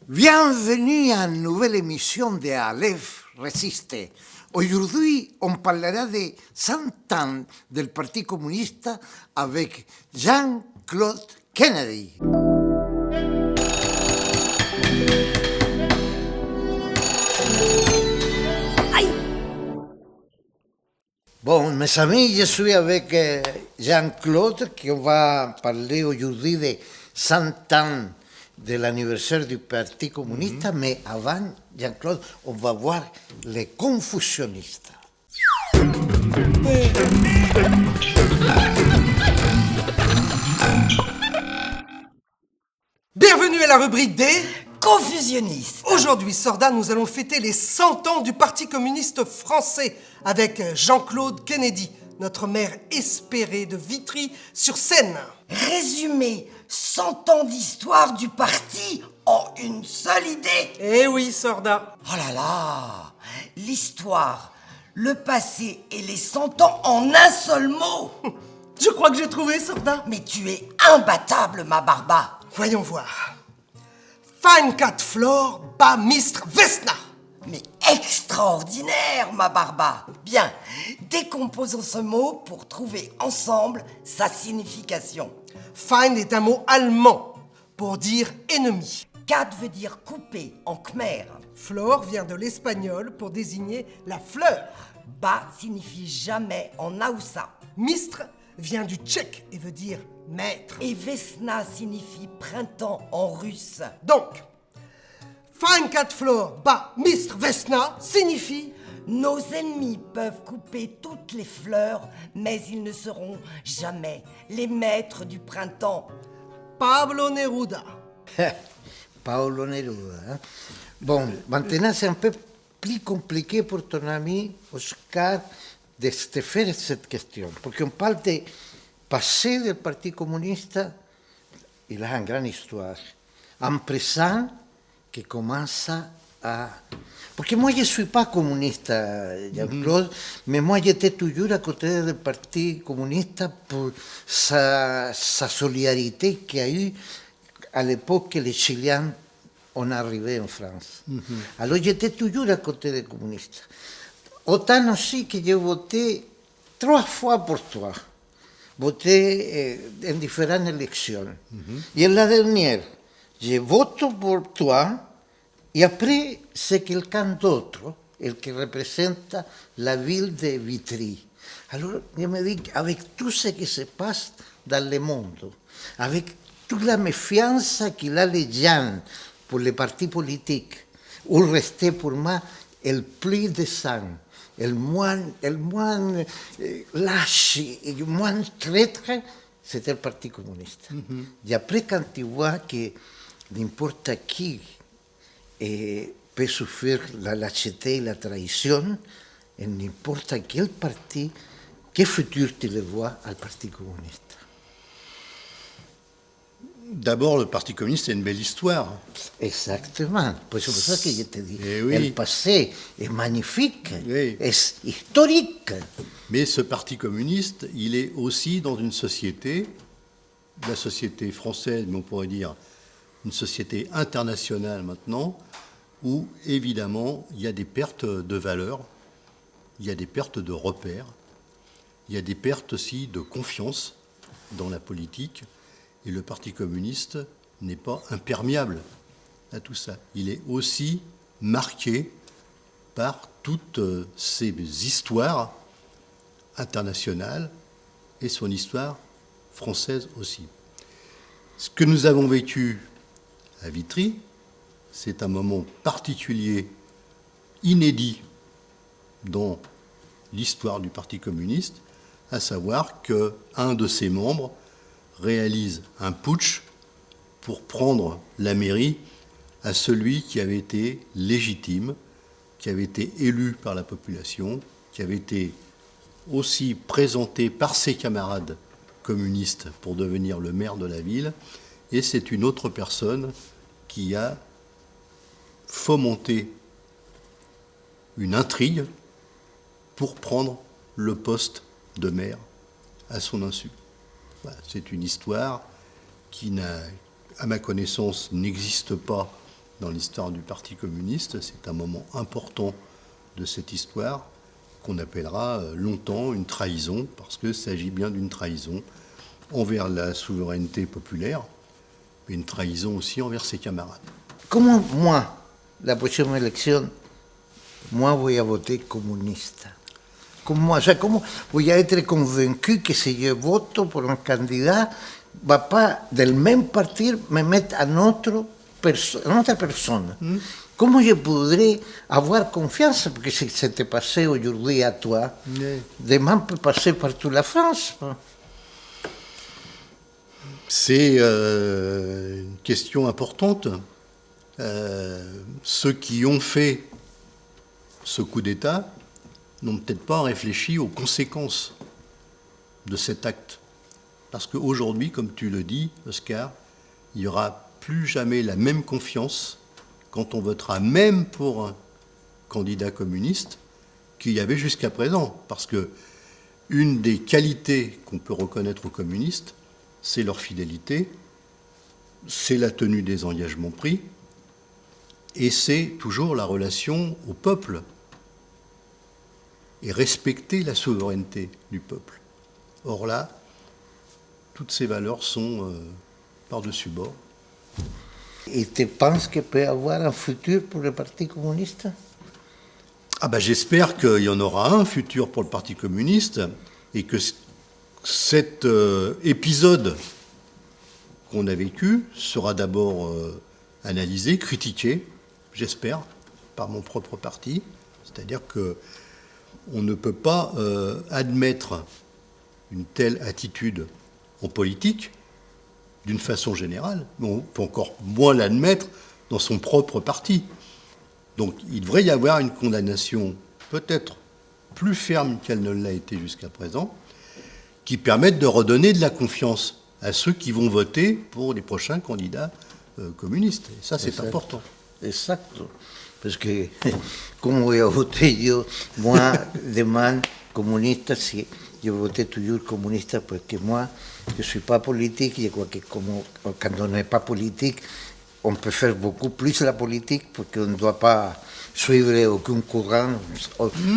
Bienvenue à une nouvelle émission de Aleph Résiste. Aujourd'hui, on parlera de 100 ans du Parti communiste avec Jean-Claude Kennedy. Bon, mes amis, je suis avec Jean-Claude, qui on va parler aujourd'hui de 100 ans de l'anniversaire du Parti communiste, mais avant, Jean-Claude, on va voir les confusionnistes. Bienvenue à la rubrique des confusionnistes. Aujourd'hui, Sorda, nous allons fêter les 100 ans du Parti communiste français avec Jean-Claude Kennedy, notre maire espéré de Vitry-sur-Seine. Résumé, 100 ans d'histoire du parti en une seule idée. Eh oui, Sorda. Oh là là, l'histoire, le passé et les 100 ans en un seul mot. Je crois que j'ai trouvé, Sorda. Mais tu es imbattable, ma barba. Voyons voir. Fine Cat Flore bat Mistre Vesna. Mais extraordinaire, ma barba. Bien, décomposons ce mot pour trouver ensemble sa signification. Fine est un mot allemand pour dire ennemi. Cat veut dire couper en khmer. Flore vient de l'espagnol pour désigner la fleur. Ba signifie jamais en Haoussa. Mistre vient du tchèque et veut dire maître. Et Vesna signifie printemps en russe. Donc, Fine Cat Flore bat Mistre Vesna signifie nos ennemis peuvent couper toutes les fleurs, mais ils ne seront jamais les maîtres du printemps. Pablo Neruda. Paolo Neruda. Hein? Bon, maintenant c'est un peu plus compliqué pour ton ami Oscar de te faire cette question, parce qu'on parle du passé du Parti communiste, il a une grande histoire, un présent qui commence à... Parce que moi, je ne suis pas communiste, Jean-Claude, mais moi, j'étais toujours à côté du Parti communiste pour sa solidarité qu'il y a eu à l'époque que les Chiliens ont arrivé en France. Alors, j'étais toujours à côté des communistes. Autant aussi que j'ai voté 3 fois pour toi. Voté en différentes élections. Et en la dernière, je vote pour toi, et après, c'est quelqu'un d'autre, el qui représente la ville de Vitry. Alors, je me dis, avec tout ce qui se passe dans le monde, avec toute la méfiance qu'il a les gens pour les partis politiques, où restait pour moi le plus de sang, le moins lâche, le moins traître, c'était le Parti communiste. Et après, quand tu vois que n'importe qui peut souffrir la lâcheté et la trahison, en n'importe quel parti, quel futur tu le vois au Parti communiste? D'abord, le Parti communiste, c'est une belle histoire. Exactement. C'est pour ça que je te dis, oui. Le passé est magnifique, Oui. est historique. Mais ce Parti communiste, il est aussi dans une société, la société française, mais on pourrait dire une société internationale maintenant, où évidemment il y a des pertes de valeur, il y a des pertes de repères, il y a des pertes aussi de confiance dans la politique. Et le Parti communiste n'est pas imperméable à tout ça. Il est aussi marqué par toutes ces histoires internationales et son histoire française aussi. Ce que nous avons vécu à Vitry, c'est un moment particulier, inédit dans l'histoire du Parti communiste, à savoir qu'un de ses membres réalise un putsch pour prendre la mairie à celui qui avait été légitime, qui avait été élu par la population, qui avait été aussi présenté par ses camarades communistes pour devenir le maire de la ville. Et c'est une autre personne qui a fomenté une intrigue pour prendre le poste de maire à son insu. Voilà, c'est une histoire qui, à ma connaissance, n'existe pas dans l'histoire du Parti communiste. C'est un moment important de cette histoire qu'on appellera longtemps une trahison, parce qu'il s'agit bien d'une trahison envers la souveraineté populaire, mais une trahison aussi envers ses camarades. Comment moi, la prochaine élection, moi voy a voter communiste? Comment voy a être convaincu que si je vote pour un candidat, va pas del même parti me mettre à une autre personne? Comment je pourrais avoir confiance? Parce que si c'était passé aujourd'hui à toi, demain peut passer partout la France. C'est une question importante. Ceux qui ont fait ce coup d'État n'ont peut-être pas réfléchi aux conséquences de cet acte. Parce qu'aujourd'hui, comme tu le dis, Oscar, il n'y aura plus jamais la même confiance quand on votera même pour un candidat communiste qu'il y avait jusqu'à présent. Parce que une des qualités qu'on peut reconnaître aux communistes, c'est leur fidélité, c'est la tenue des engagements pris, et c'est toujours la relation au peuple, et respecter la souveraineté du peuple. Or là, toutes ces valeurs sont par-dessus bord. Et tu penses qu'il peut y avoir un futur pour le Parti communiste? J'espère qu'il y en aura un futur pour le Parti communiste, et que cet épisode qu'on a vécu sera d'abord analysé, critiqué, j'espère, par mon propre parti. C'est-à-dire qu'on ne peut pas admettre une telle attitude en politique d'une façon générale, mais on peut encore moins l'admettre dans son propre parti. Donc il devrait y avoir une condamnation peut-être plus ferme qu'elle ne l'a été jusqu'à présent, qui permette de redonner de la confiance à ceux qui vont voter pour les prochains candidats communistes. Et ça, c'est important. Exact. Parce que, comme voy a voter yo, moi, demain, communiste, si je votais toujours communiste, parce que moi, je ne suis pas politique, je crois que quand on n'est pas politique, on peut faire beaucoup plus la politique, parce qu'on ne doit pas suivre aucun courant,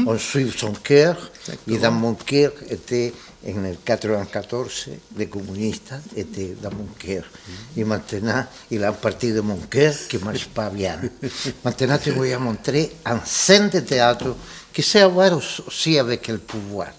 on suit son cœur, et dans mon cœur était, en el 94, les communistes étaient dans mon cœur. Et maintenant, il y a une partie de mon cœur qui ne marche pas bien. Maintenant, te voy a montrer une scène de théâtre qui sait avoir aussi avec le pouvoir.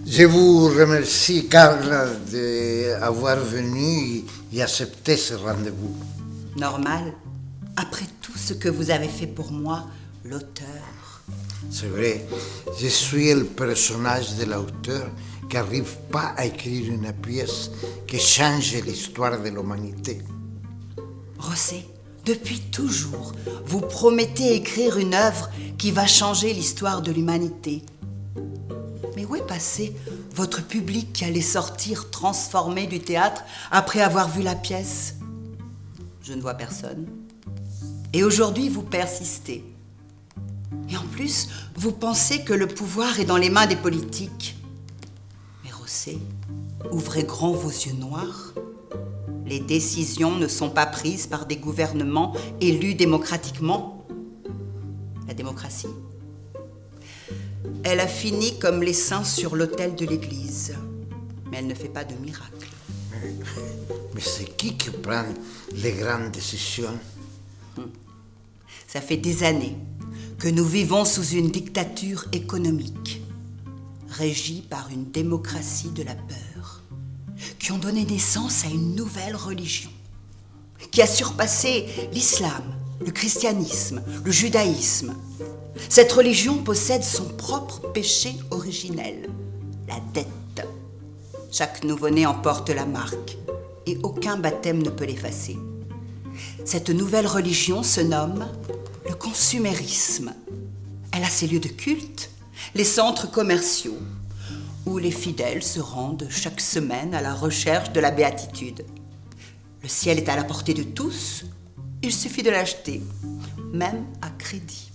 Je vous remercie, Carl, d'avoir venu et accepté ce rendez-vous. Normal. Après tout ce que vous avez fait pour moi, l'auteur. C'est vrai, je suis le personnage de l'auteur qui n'arrive pas à écrire une pièce qui change l'histoire de l'humanité. Rosset, depuis toujours, vous promettez écrire une œuvre qui va changer l'histoire de l'humanité. Mais où est passé votre public qui allait sortir transformé du théâtre après avoir vu la pièce? Je ne vois personne. Et aujourd'hui, vous persistez. Et en plus, vous pensez que le pouvoir est dans les mains des politiques. Mais Rosset, ouvrez grand vos yeux noirs. Les décisions ne sont pas prises par des gouvernements élus démocratiquement. La démocratie, elle a fini comme les saints sur l'autel de l'église. Mais elle ne fait pas de miracle. Mais c'est qui prend les grandes décisions? Ça fait des années que nous vivons sous une dictature économique, régie par une démocratie de la peur, qui ont donné naissance à une nouvelle religion, qui a surpassé l'islam, le christianisme, le judaïsme. Cette religion possède son propre péché originel, la dette. Chaque nouveau-né en porte la marque, et aucun baptême ne peut l'effacer. Cette nouvelle religion se nomme le consumérisme. Elle a ses lieux de culte, les centres commerciaux, où les fidèles se rendent chaque semaine à la recherche de la béatitude. Le ciel est à la portée de tous, il suffit de l'acheter, même à crédit.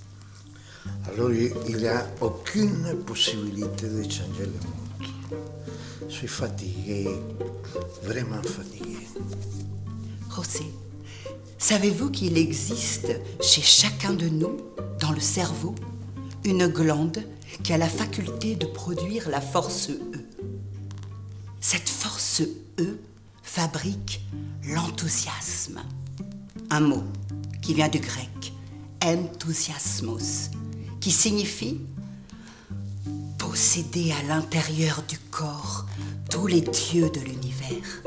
Alors il n'y a aucune possibilité de changer le monde. Je suis fatigué, vraiment fatigué. José, savez-vous qu'il existe chez chacun de nous, dans le cerveau, une glande qui a la faculté de produire la force E? Cette force E fabrique l'enthousiasme. Un mot qui vient du grec, enthusiasmos, qui signifie posséder à l'intérieur du corps tous les dieux de l'univers.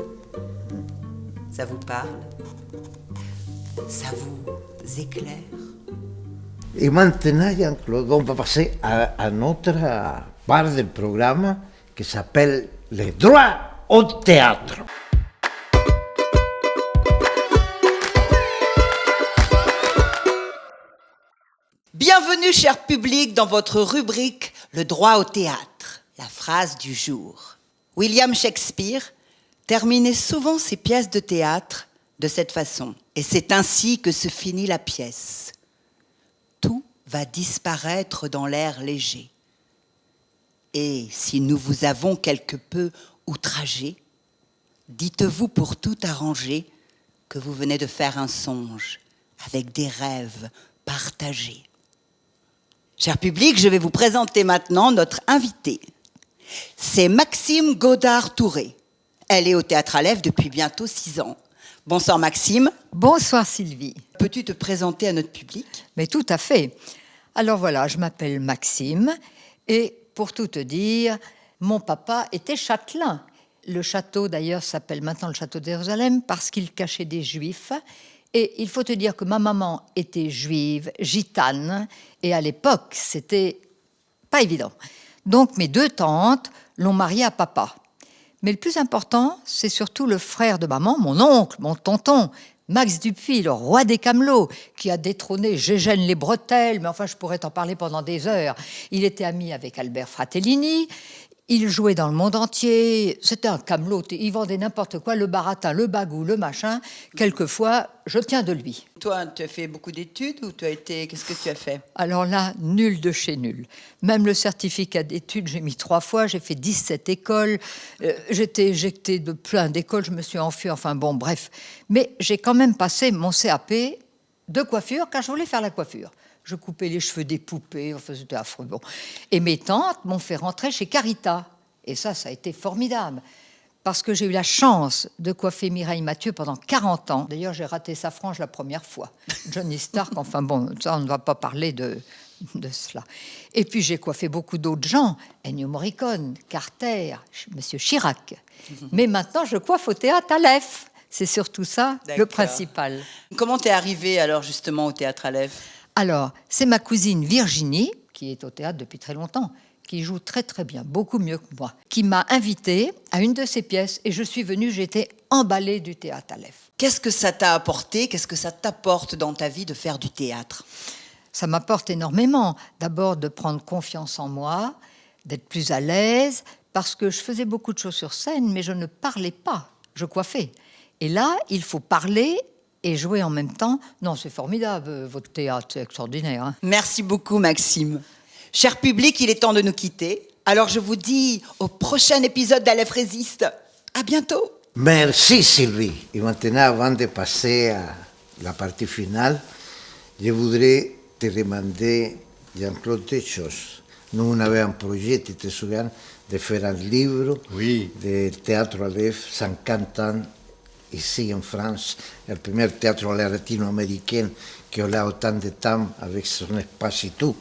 Ça vous parle? Ça vous éclaire? Et maintenant, Jean-Claude, on va passer à notre part du programme qui s'appelle les droits au théâtre. Bienvenue, cher public, dans votre rubrique « Le droit au théâtre », la phrase du jour. William Shakespeare terminait souvent ses pièces de théâtre de cette façon. Et c'est ainsi que se finit la pièce. Tout va disparaître dans l'air léger. Et si nous vous avons quelque peu outragé, dites-vous pour tout arranger que vous venez de faire un songe avec des rêves partagés. Cher public, je vais vous présenter maintenant notre invitée. C'est Maxime Godard-Touré. Elle est au Théâtre Aleph depuis bientôt 6 ans. Bonsoir Maxime. Bonsoir Sylvie. Peux-tu te présenter à notre public? Mais tout à fait. Alors voilà, je m'appelle Maxime et pour tout te dire, mon papa était châtelain. Le château d'ailleurs s'appelle maintenant le château de Jérusalem parce qu'il cachait des juifs. Et il faut te dire que ma maman était juive, gitane, et à l'époque, c'était pas évident. Donc mes 2 tantes l'ont mariée à papa. Mais le plus important, c'est surtout le frère de maman, mon oncle, mon tonton, Max Dupuis, le roi des camelots, qui a détrôné Gégène les Bretelles, mais enfin je pourrais t'en parler pendant des heures. Il était ami avec Albert Fratellini. Il jouait dans le monde entier, c'était un camelot, il vendait n'importe quoi, le baratin, le bagou, le machin. Quelquefois, je tiens de lui. Toi, tu as fait beaucoup d'études ou qu'est-ce que tu as fait? Alors là, nul de chez nul. Même le certificat d'études, j'ai mis 3 fois, j'ai fait 17 écoles, j'étais éjectée de plein d'écoles, je me suis enfuie, enfin bon, bref. Mais j'ai quand même passé mon CAP de coiffure, car je voulais faire la coiffure. Je coupais les cheveux des poupées, enfin c'était affreux. Bon. Et mes tantes m'ont fait rentrer chez Carita. Et ça a été formidable. Parce que j'ai eu la chance de coiffer Mireille Mathieu pendant 40 ans. D'ailleurs, j'ai raté sa frange la première fois. Johnny Stark, enfin bon, ça, on ne va pas parler de cela. Et puis j'ai coiffé beaucoup d'autres gens. Ennio Morricone, Carter, Monsieur Chirac. Mais maintenant, je coiffe au Théâtre Aleph. C'est surtout ça, le principal. Comment t'es arrivée alors justement au Théâtre Aleph? Alors, c'est ma cousine Virginie, qui est au théâtre depuis très longtemps, qui joue très très bien, beaucoup mieux que moi, qui m'a invitée à une de ses pièces et je suis venue, j'étais emballée du Théâtre Aleph. Qu'est-ce que ça t'a apporté? Qu'est-ce que ça t'apporte dans ta vie de faire du théâtre? Ça m'apporte énormément. D'abord de prendre confiance en moi, d'être plus à l'aise, parce que je faisais beaucoup de choses sur scène, mais je ne parlais pas, je coiffais. Et là, il faut parler et jouer en même temps. Non, c'est formidable, votre théâtre, c'est extraordinaire. Hein. Merci beaucoup, Maxime. Cher public, il est temps de nous quitter. Alors je vous dis au prochain épisode d'Aleph Résiste. À bientôt. Merci Sylvie. Et maintenant, avant de passer à la partie finale, je voudrais te demander, Jean-Claude, des choses. Nous, on avait un projet, tu te souviens, de faire un livre de Théâtre Aleph, 50 ans, ici en France, le premier théâtre latino-américain qui a autant de temps avec son espace et tout.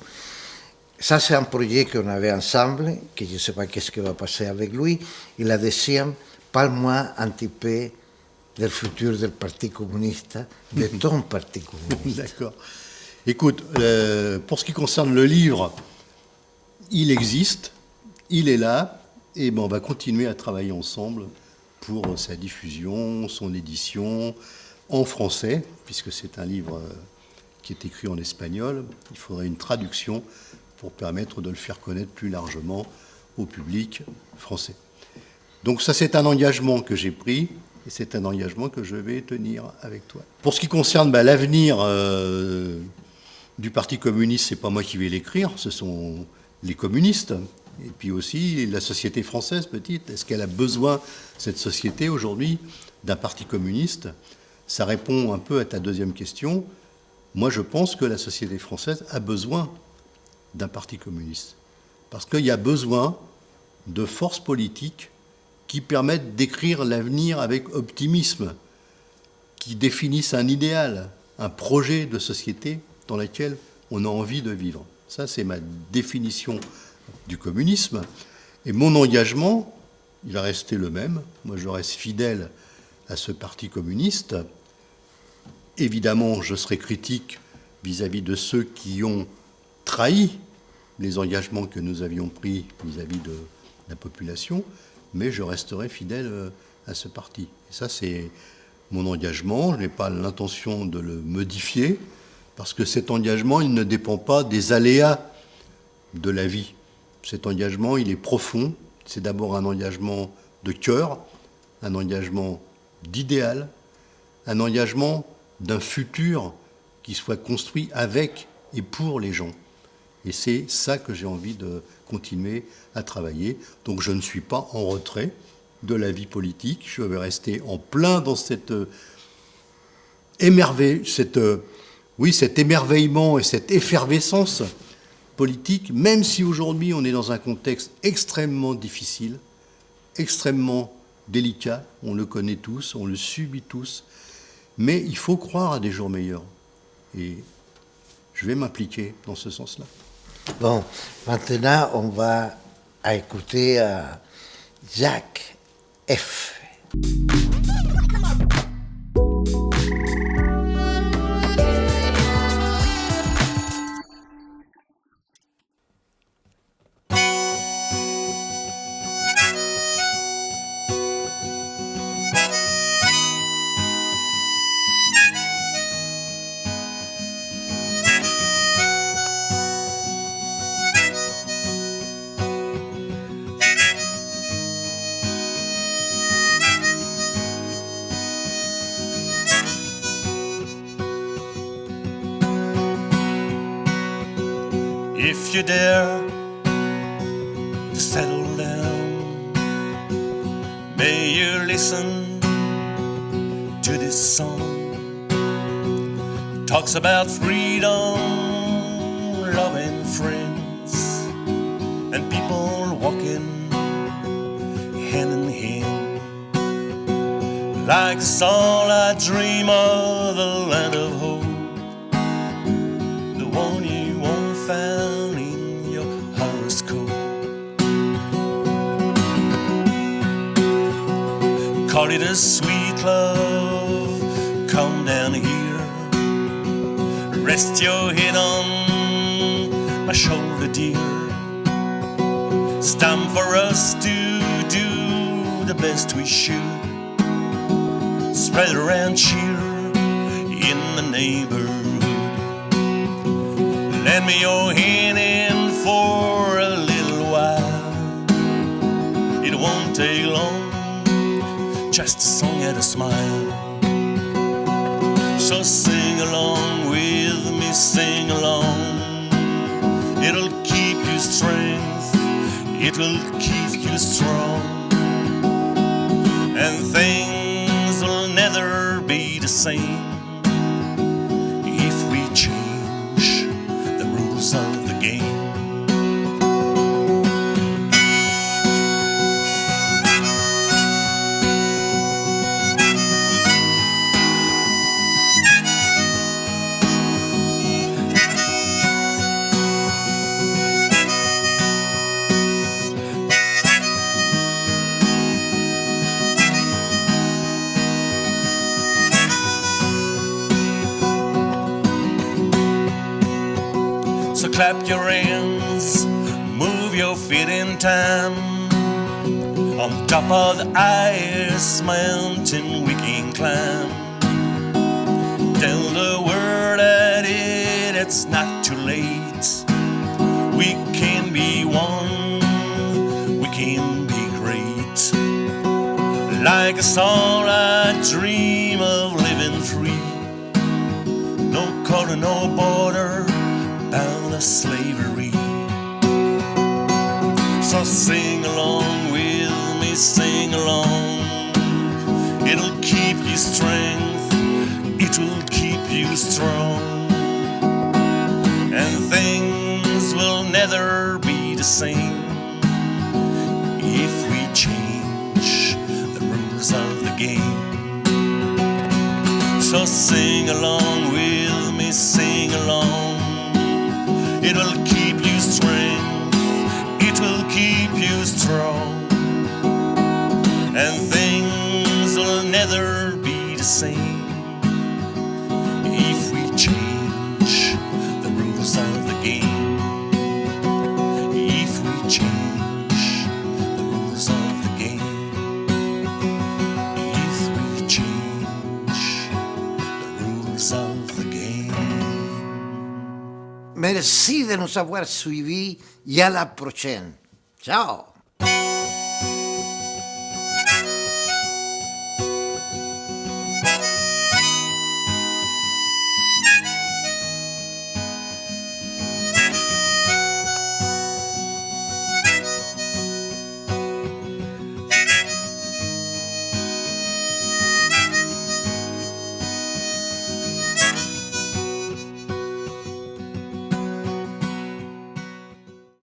Ça, c'est un projet qu'on avait ensemble, que je ne sais pas qu'est-ce qui va passer avec lui. Et la deuxième, parle-moi un petit peu du futur du Parti communiste, de ton Parti communiste. D'accord. Écoute, pour ce qui concerne le livre, il existe, il est là, et on va continuer à travailler ensemble pour sa diffusion, son édition en français, puisque c'est un livre qui est écrit en espagnol. Il faudrait une traduction pour permettre de le faire connaître plus largement au public français. Donc ça, c'est un engagement que j'ai pris, et c'est un engagement que je vais tenir avec toi. Pour ce qui concerne l'avenir du Parti communiste, c'est pas moi qui vais l'écrire, ce sont les communistes. Et puis aussi la société française petite. Est-ce qu'elle a besoin, cette société aujourd'hui, d'un parti communiste? Ça répond un peu à ta deuxième question. Moi, je pense que la société française a besoin d'un parti communiste. Parce qu'il y a besoin de forces politiques qui permettent d'écrire l'avenir avec optimisme, qui définissent un idéal, un projet de société dans lequel on a envie de vivre. Ça, c'est ma définition du communisme. Et mon engagement, il a resté le même. Moi, je reste fidèle à ce parti communiste. Évidemment, je serai critique vis-à-vis de ceux qui ont trahi les engagements que nous avions pris vis-à-vis de la population, mais je resterai fidèle à ce parti. Et ça, c'est mon engagement. Je n'ai pas l'intention de le modifier, parce que cet engagement, il ne dépend pas des aléas de la vie. Cet engagement, il est profond. C'est d'abord un engagement de cœur, un engagement d'idéal, un engagement d'un futur qui soit construit avec et pour les gens. Et c'est ça que j'ai envie de continuer à travailler. Donc je ne suis pas en retrait de la vie politique. Je vais rester en plein dans cet émerveillement et cette effervescence politique, même si aujourd'hui on est dans un contexte extrêmement difficile, extrêmement délicat, on le connaît tous, on le subit tous, mais il faut croire à des jours meilleurs. Et je vais m'impliquer dans ce sens-là. Bon, maintenant, on va écouter Jacques F. If you dare to settle down, may you listen to this song. It talks about freedom, loving friends, and people walking hand in hand. Like a song I dream of, the land of hope, the one you won't find in your horoscope. Call it a sweet love, come down here, rest your head on my shoulder, dear. It's time for us to do the best we should, spread around cheer in the neighborhood. Lend me your hand in for a little while, it won't take long, just a song and a smile. So sing along with me, sing along. It'll keep you strength, it will keep you strong, and things will never be the same if we change the rules of the game. So clap your hands, move your feet in time. On top of the ice mountain we can climb. Tell the world that it's not too late. We can be one, we can be great. Like a song I dream of living free. No color, no border, slavery. So sing along with me, sing along. It'll keep you strength, it will keep you strong. And things will never be the same if we change the rules of the game. So sing along with me, sing along. It will keep you strength, it will keep you strong. And things will never be the same if we change the rules of the game. If we change the rules of the game. If we change the rules of the game. Merci de nous avoir suivis et à la prochaine. Ciao.